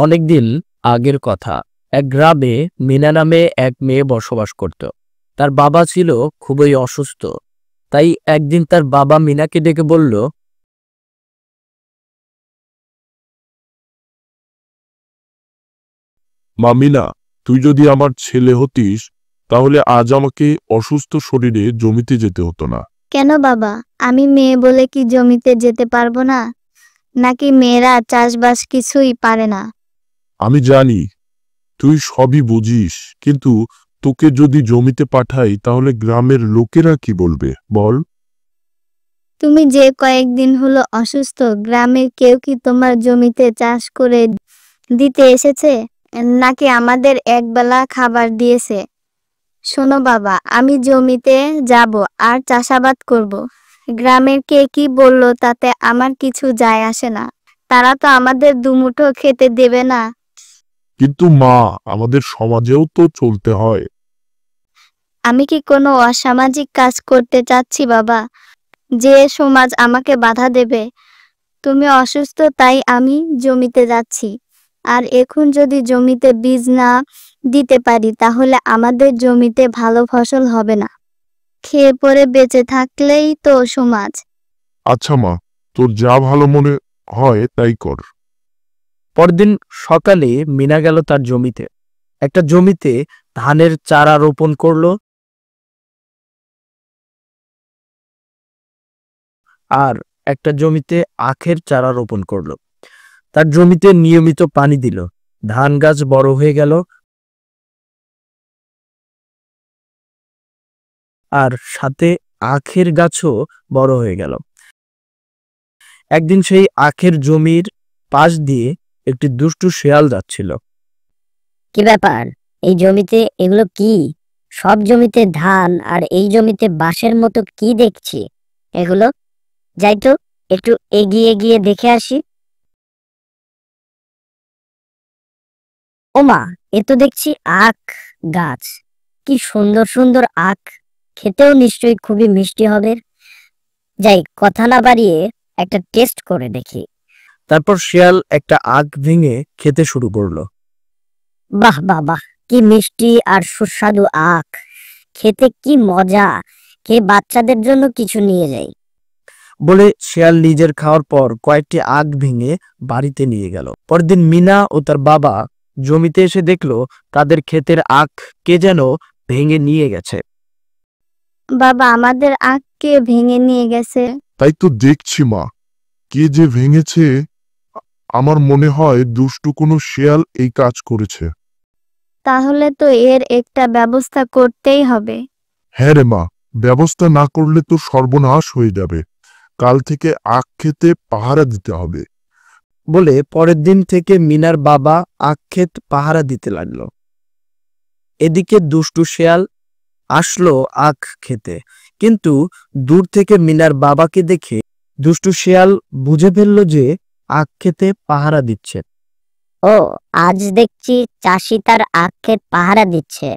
অনেকদিন আগের কথা। এক গ্রামে মিনা নামে এক মেয়ে বসবাস করত। তার বাবা ছিল খুবই অসুস্থ। তাই একদিন তার বাবা মিনাকে ডেকে বলল, মা মিনা, তুই যদি আমার ছেলে হতিস তাহলে আজ আমাকে অসুস্থ শরীরে জমিতে যেতে হতো না। কেন বাবা, আমি মেয়ে বলে কি জমিতে যেতে পারবো না? নাকি মেয়েরা চাষবাস কিছুই পারে না? আমি জানি তুই সবই বুঝিস, কিন্তু তোকে যদি জমিতে পাঠাই তাহলে গ্রামের লোকেরা কি বলবে বল? তুমি যে কয়েকদিন হলো অসুস্থ, গ্রামের কেউ কি তোমার জমিতে চাষ করে দিতে এসেছে? নাকি আমাদের একবেলা খাবার দিয়েছে? শোনো বাবা, আমি জমিতে যাব আর চাষাবাদ করব। গ্রামের কে কি বলল তাতে আমার কিছু যায় আসে না। তারা তো আমাদের দুমুঠো খেতে দেবে না। কিন্তু মা, আমাদের সমাজেও তো চলতে হয়। আমি কি কোনো অসামাজিক কাজ করতে চাচ্ছি বাবা, যে সমাজ আমাকে বাধা দেবে? তুমি অসুস্থ তাই আমি জমিতে যাচ্ছি। আর এখন যদি জমিতে বীজ না দিতে পারি তাহলে আমাদের জমিতে ভালো ফসল হবে না। খেয়ে পরে বেঁচে থাকলেই তো সমাজ। আচ্ছা মা, তোর যা ভালো মনে হয় তাই কর। পরদিন সকালে মিনা গেল তার জমিতে। একটা জমিতে ধানের চারা রোপণ করলো, আর একটা জমিতে আখের চারা রোপণ করলো। তার জমিতে নিয়মিত পানি দিল। ধান গাছ বড় হয়ে গেল, আর সাথে আখের গাছও বড় হয়ে গেল। একদিন সেই আখের জমির পাশ দিয়ে একটি দুষ্টু শেয়াল যাচ্ছিল। কি ব্যাপার? এই জমিতে এগুলো কি? সব জমিতে ধান আর এই জমিতে বাঁশের মতো কি দেখছি এগুলো? যাই তো, একটু এগিয়ে গিয়ে দেখে আসি। ওমা, এ তো দেখছি আখ গাছ। কি সুন্দর সুন্দর আখ, খেতেও নিশ্চয়ই খুবই মিষ্টি হবে। যাই, কথা না বাড়িয়ে একটা টেস্ট করে দেখি। তারপর শিয়াল একটা আখ ভেঙে খেতে শুরু করলো। বাহ বাহ বাহ, কি মিষ্টি আর সুস্বাদু আখ! খেতে কি মজা! খেয়ে বাচ্চাদের জন্য কিছু নিয়ে যাই। বলে শিয়াল নিজের খাওয়ার পর কয়েকটি আখ ভেঙে বাড়িতে নিয়ে গেল। পরদিন মিনা ও তার বাবা জমিতে এসে দেখলো তাদের ক্ষেতের আখ কে যেন ভেঙে নিয়ে গেছে। বাবা, আমাদের আখ কে ভেঙে নিয়ে গেছে? তাই তো দেখছি মা, কে যে ভেঙেছে। আমার মনে হয় দুষ্টু কোনো শেয়াল এই কাজ করেছে। তাহলে তো এর একটা ব্যবস্থা করতেই হবে। হ্যাঁ রে মা, ব্যবস্থা না করলে তো সর্বনাশ হয়ে যাবে। কাল থেকে আখ খেতে পাহারা দিতে হবে। বলে পরের দিন থেকে মিনার বাবা আখ ক্ষেত পাহারা দিতে লাগলো। এদিকে দুষ্টু শেয়াল আসলো আখ খেতে, কিন্তু দূর থেকে মিনার বাবাকে দেখে দুষ্টু শেয়াল বুঝে ফেললো যে আখ খেতে পাহারা দিচ্ছে। ও, আজ দেখছি চাষি তার আখ ক্ষেত পাহারা দিচ্ছে।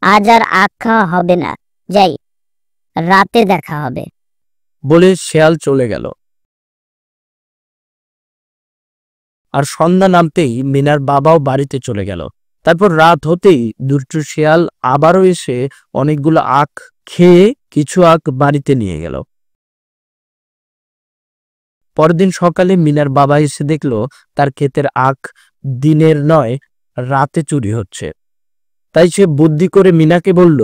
আজ আর আখ খাওয়া হবে না। যাই, রাতে দেখা হবে। বলে শেয়াল চলে গেল। আর সন্ধ্যা নামতেই মিনার বাবাও বাড়িতে চলে গেল। তারপর রাত হতেই দুষ্টু শেয়াল আবারও এসে অনেকগুলো আখ খেয়ে কিছু আখ বাড়িতে নিয়ে গেল। পরদিন সকালে মিনার বাবা এসে দেখলো তার ক্ষেতের আখ দিনের নয় রাতে চুরি হচ্ছে। তাই সে বুদ্ধি করে মিনাকে বলল,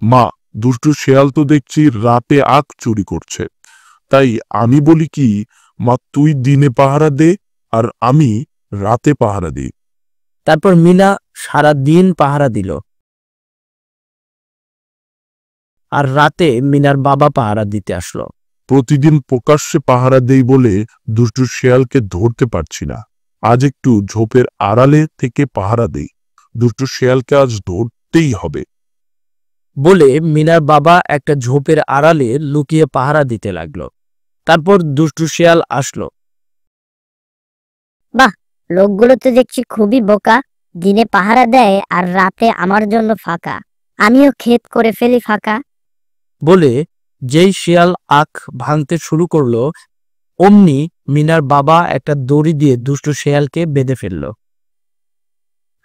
মা, দুষ্টু শেয়াল তো দেখছি রাতে আখ চুরি করছে। তাই আমি বলি কি, মা তুই দিনে পাহারা দে আর আমি রাতে পাহারা দিই। তারপর মিনা সারা দিন পাহারা দিল, আর রাতে মিনার বাবা পাহারা দিতে আসলো। প্রতিদিন প্রকাশ্যে পাহারা দেই বলে দুষ্টু শেয়ালকে ধরতে পারছি না। আজ একটু ঝোপের আড়ালে থেকে পাহারা দেই। দুষ্টু শেয়ালকে আজ ধরতেই হবে। বলে মিনার বাবা একটা ঝোপের আড়ালে লুকিয়ে পাহারা দিতে লাগলো। তারপর দুষ্টু শিয়াল আসলো। বাহ, লোকগুলো তো দেখছি খুবই বোকা। দিনে পাহারা দেয় আর রাতে আমার জন্য ফাঁকা। আমিও ক্ষেত করে ফেলি ফাঁকা। বলে যেই শিয়াল আখ ভাঙতে শুরু করলো, অমনি মিনার বাবা একটা দড়ি দিয়ে দুষ্টু শিয়ালকে বেঁধে ফেলল।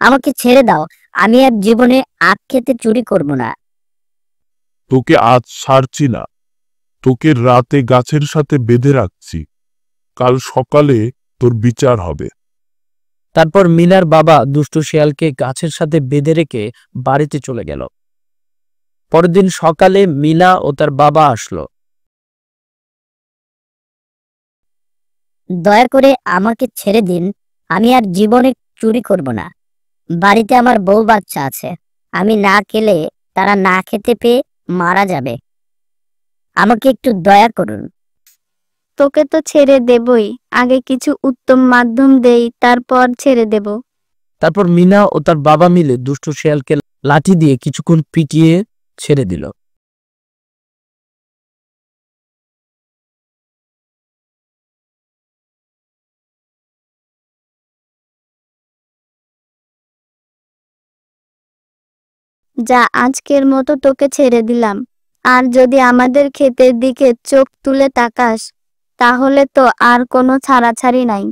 আমাকে ছেড়ে দাও, আমি আর জীবনে আখ খেতে চুরি করব না। তোকে আজ ছাড়ছি না, তোকে রাতে গাছের সাথে বেঁধে রাখছি, কাল সকালে তোর বিচার হবে। তারপর মিনার বাবা দুষ্টু শিয়ালকে গাছের সাথে বেঁধে রেখে বাড়িতে চলে গেল। পরের দিন সকালে মিনা ও তার বাবা আসলো। দয়া করে আমাকে ছেড়ে দিন, আমি আর জীবনে চুরি করব না। বাড়িতে আমার বউ বাচ্চা আছে, আমি না খেলে তারা না খেতে পেয়ে মারা যাবে। আমাকে একটু দয়া করুন। তোকে তো ছেড়ে দেবই, আগে কিছু উত্তম মাধ্যম দেই, তারপর ছেড়ে দেব। তারপর মিনা ও তার বাবা মিলে দুষ্টু শিয়ালকে লাঠি দিয়ে কিছুক্ষণ পিটিয়ে ছেড়ে দিল। যা, আজকের মতো তোকে ছেড়ে দিলাম। আর যদি আমাদের ক্ষেতের দিকে চোখ তুলে তাকাস, তাহলে তো আর কোনো ছাড়াছাড়ি নাই।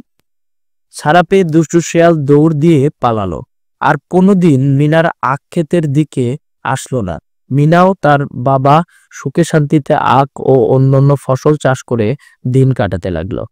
ছাড়া পেয়ে দুষ্টু শিয়াল দৌড় দিয়ে পালালো, আর কোনোদিন মিনার আখ ক্ষেতের দিকে আসলো না। মিনাও তার বাবা সুখে শান্তিতে আখ ও অন্যান্য ফসল চাষ করে দিন কাটাতে লাগলো।